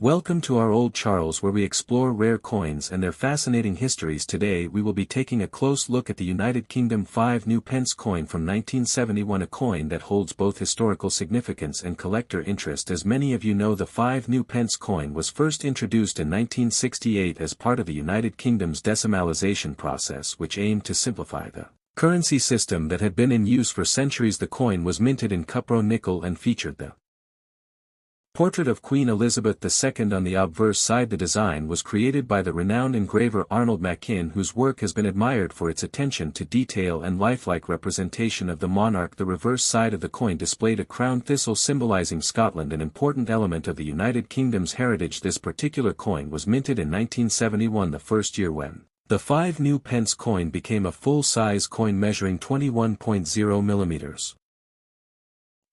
Welcome to our Old Charles, where we explore rare coins and their fascinating histories. Today we will be taking a close look at the United Kingdom 5 new pence coin from 1971, a coin that holds both historical significance and collector interest. As many of you know, the 5 new pence coin was first introduced in 1968 as part of the United Kingdom's decimalisation process, which aimed to simplify the currency system that had been in use for centuries. The coin was minted in cupro nickel and featured the portrait of Queen Elizabeth II on the obverse side. The design was created by the renowned engraver Arnold Machin, whose work has been admired for its attention to detail and lifelike representation of the monarch. The reverse side of the coin displayed a crowned thistle symbolizing Scotland, an important element of the United Kingdom's heritage. This particular coin was minted in 1971, the first year when the 5 new pence coin became a full-size coin measuring 21.0 millimeters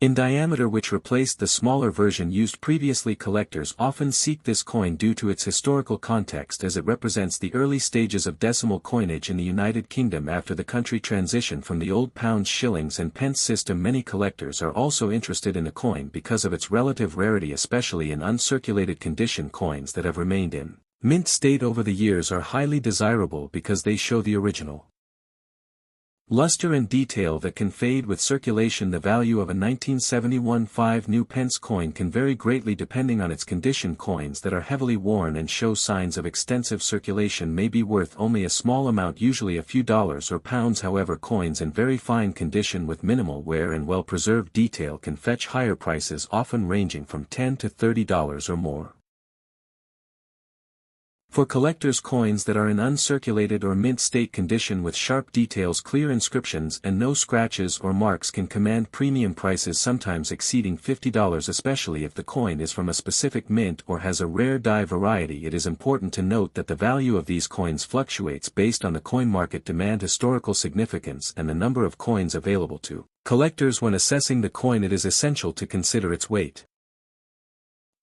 in diameter, which replaced the smaller version used previously. Collectors often seek this coin due to its historical context, as it represents the early stages of decimal coinage in the United Kingdom after the country transitioned from the old pounds, shillings and pence system. Many collectors are also interested in the coin because of its relative rarity, especially in uncirculated condition. Coins that have remained in mint state over the years are highly desirable because they show the original luster and detail that can fade with circulation. The value of a 1971 5 new pence coin can vary greatly depending on its condition. Coins that are heavily worn and show signs of extensive circulation may be worth only a small amount, usually a few dollars or pounds. However, coins in very fine condition with minimal wear and well-preserved detail can fetch higher prices, often ranging from $10 to $30 or more. For collectors, coins that are in uncirculated or mint state condition with sharp details, clear inscriptions and no scratches or marks can command premium prices, sometimes exceeding $50, especially if the coin is from a specific mint or has a rare die variety. It is important to note that the value of these coins fluctuates based on the coin market demand, historical significance and the number of coins available to collectors. When assessing the coin, it is essential to consider its weight,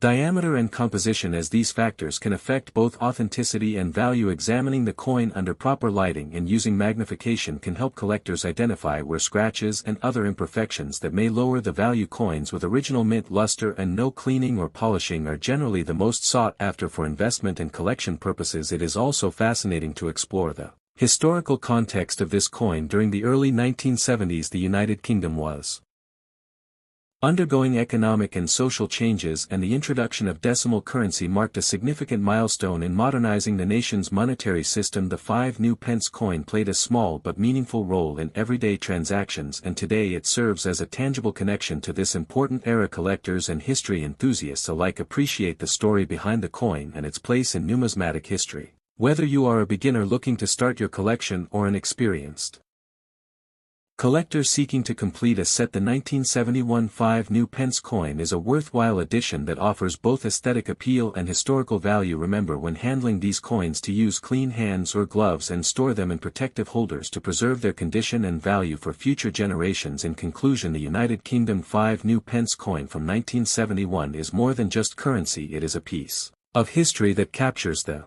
diameter and composition, as these factors can affect both authenticity and value. Examining the coin under proper lighting and using magnification can help collectors identify where scratches and other imperfections that may lower the value. Coins with original mint luster and no cleaning or polishing are generally the most sought after for investment and collection purposes. It is also fascinating to explore the historical context of this coin. During the early 1970s, the United Kingdom was undergoing economic and social changes, and the introduction of decimal currency marked a significant milestone in modernizing the nation's monetary system. The 5 new pence coin played a small but meaningful role in everyday transactions, and today it serves as a tangible connection to this important era. Collectors and history enthusiasts alike appreciate the story behind the coin and its place in numismatic history. Whether you are a beginner looking to start your collection or an experienced collector seeking to complete a set, the 1971 5 new pence coin is a worthwhile addition that offers both aesthetic appeal and historical value. Remember, when handling these coins, to use clean hands or gloves and store them in protective holders to preserve their condition and value for future generations. In conclusion, the United Kingdom 5 new pence coin from 1971 is more than just currency. It is a piece of history that captures the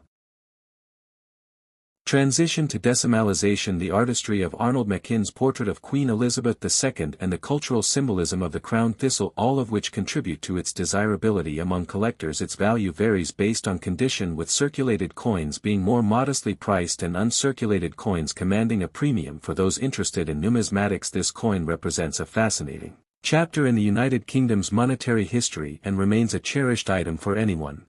transition to decimalisation, the artistry of Arnold Machin's portrait of Queen Elizabeth II, and the cultural symbolism of the crown thistle, all of which contribute to its desirability among collectors. Its value varies based on condition, with circulated coins being more modestly priced and uncirculated coins commanding a premium for those interested in numismatics. This coin represents a fascinating chapter in the United Kingdom's monetary history and remains a cherished item for anyone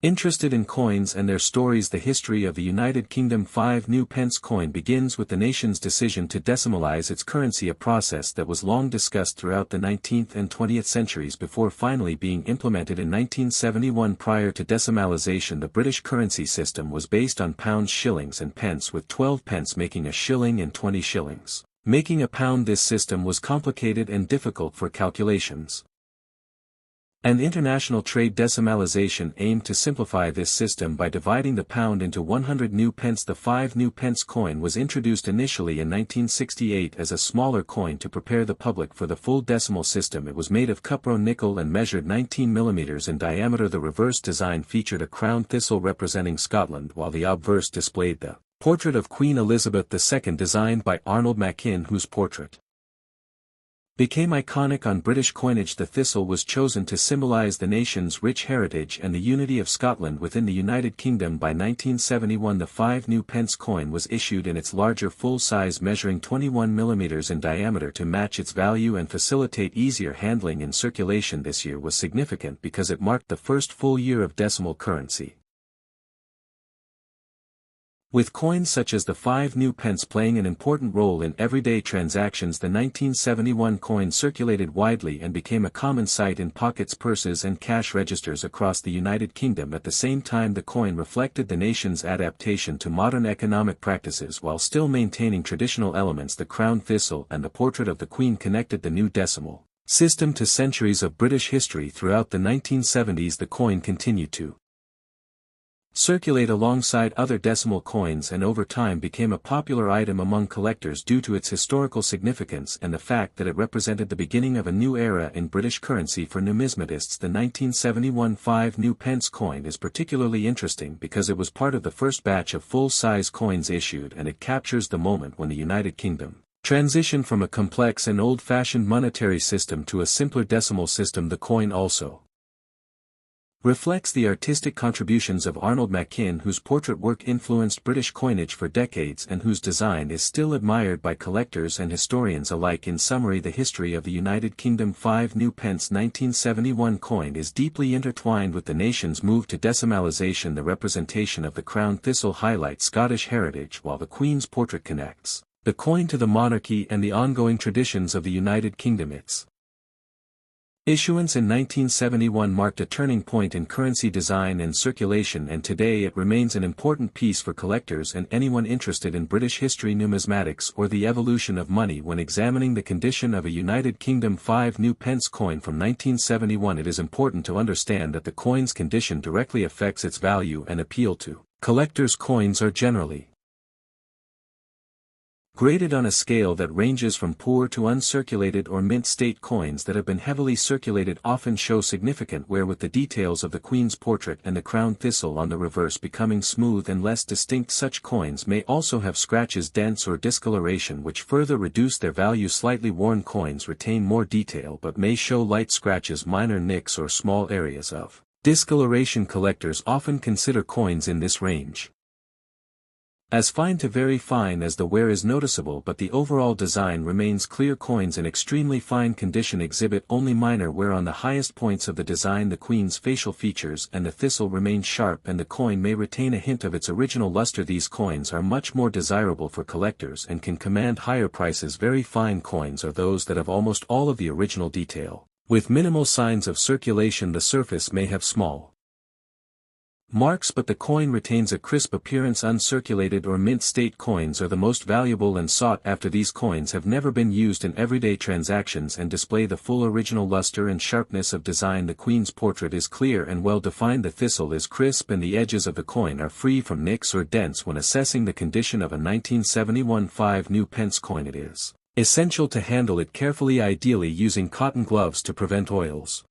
interested in coins and their stories. The history of the United Kingdom 5 new pence coin begins with the nation's decision to decimalize its currency, a process that was long discussed throughout the 19th and 20th centuries before finally being implemented in 1971. Prior to decimalisation, the British currency system was based on pounds, shillings and pence, with 12 pence making a shilling and 20 shillings making a pound. This system was complicated and difficult for calculations, and international trade decimalisation aimed to simplify this system by dividing the pound into 100 new pence. The 5 new pence coin was introduced initially in 1968 as a smaller coin to prepare the public for the full decimal system. It was made of cupro nickel and measured 19 millimeters in diameter. The reverse design featured a crowned thistle representing Scotland, while the obverse displayed the portrait of Queen Elizabeth II designed by Arnold Machin, whose portrait Became iconic on British coinage. The thistle was chosen to symbolise the nation's rich heritage and the unity of Scotland within the United Kingdom. By 1971 the 5 new pence coin was issued in its larger full size, measuring 21 mm in diameter to match its value and facilitate easier handling in circulation. This year was significant because it marked the first full year of decimal currency, with coins such as the 5 new pence playing an important role in everyday transactions. The 1971 coin circulated widely and became a common sight in pockets, purses and cash registers across the United Kingdom. At the same time, the coin reflected the nation's adaptation to modern economic practices while still maintaining traditional elements. The crown thistle and the portrait of the Queen connected the new decimal system to centuries of British history. Throughout the 1970s the coin continued to circulate alongside other decimal coins and over time became a popular item among collectors due to its historical significance and the fact that it represented the beginning of a new era in British currency. For numismatists, the 1971 5 new pence coin is particularly interesting because it was part of the first batch of full-size coins issued, and it captures the moment when the United Kingdom transitioned from a complex and old-fashioned monetary system to a simpler decimal system. The coin also reflects the artistic contributions of Arnold Machin, whose portrait work influenced British coinage for decades and whose design is still admired by collectors and historians alike. In summary, the history of the United Kingdom 5 new pence 1971 coin is deeply intertwined with the nation's move to decimalisation. The representation of the crown thistle highlights Scottish heritage, while the Queen's portrait connects the coin to the monarchy and the ongoing traditions of the United Kingdom. Its issuance in 1971 marked a turning point in currency design and circulation, and today it remains an important piece for collectors and anyone interested in British history, numismatics or the evolution of money. When examining the condition of a United Kingdom 5 new pence coin from 1971, it is important to understand that the coin's condition directly affects its value and appeal to collectors. Coins are generally graded on a scale that ranges from poor to uncirculated or mint state. Coins that have been heavily circulated often show significant wear, with the details of the Queen's portrait and the crown thistle on the reverse becoming smooth and less distinct. Such coins may also have scratches, dents or discoloration which further reduce their value. Slightly worn coins retain more detail but may show light scratches, minor nicks or small areas of discoloration. Collectors often consider coins in this range as fine to very fine as the wear is noticeable but the overall design remains clear. Coins in extremely fine condition exhibit only minor wear on the highest points of the design. The Queen's facial features and the thistle remain sharp and the coin may retain a hint of its original luster. These coins are much more desirable for collectors and can command higher prices. Very fine coins are those that have almost all of the original detail, with minimal signs of circulation. The surface may have small marks but the coin retains a crisp appearance. Uncirculated or mint state coins are the most valuable and sought after. These coins have never been used in everyday transactions and display the full original luster and sharpness of design. The Queen's portrait is clear and well defined. The thistle is crisp and the edges of the coin are free from nicks or dents. When assessing the condition of a 1971 5 new pence coin, it is essential to handle it carefully, ideally using cotton gloves to prevent oils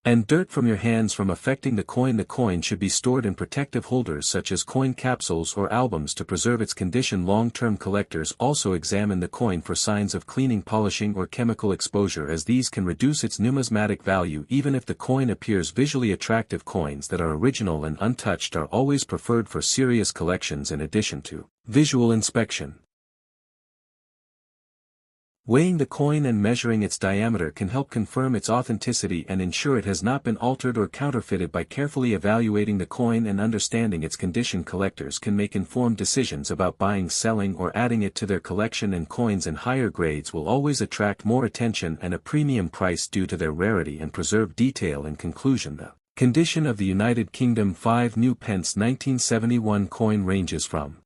and dirt from your hands from affecting the coin. The coin should be stored in protective holders such as coin capsules or albums to preserve its condition. Long-term collectors also examine the coin for signs of cleaning, polishing or chemical exposure, as these can reduce its numismatic value even if the coin appears visually attractive. Coins that are original and untouched are always preferred for serious collections. In addition to visual inspection, weighing the coin and measuring its diameter can help confirm its authenticity and ensure it has not been altered or counterfeited. By carefully evaluating the coin and understanding its condition, collectors can make informed decisions about buying, selling or adding it to their collection. And coins in higher grades will always attract more attention and a premium price due to their rarity and preserved detail. In conclusion, the condition of the United Kingdom 5 new pence 1971 coin ranges from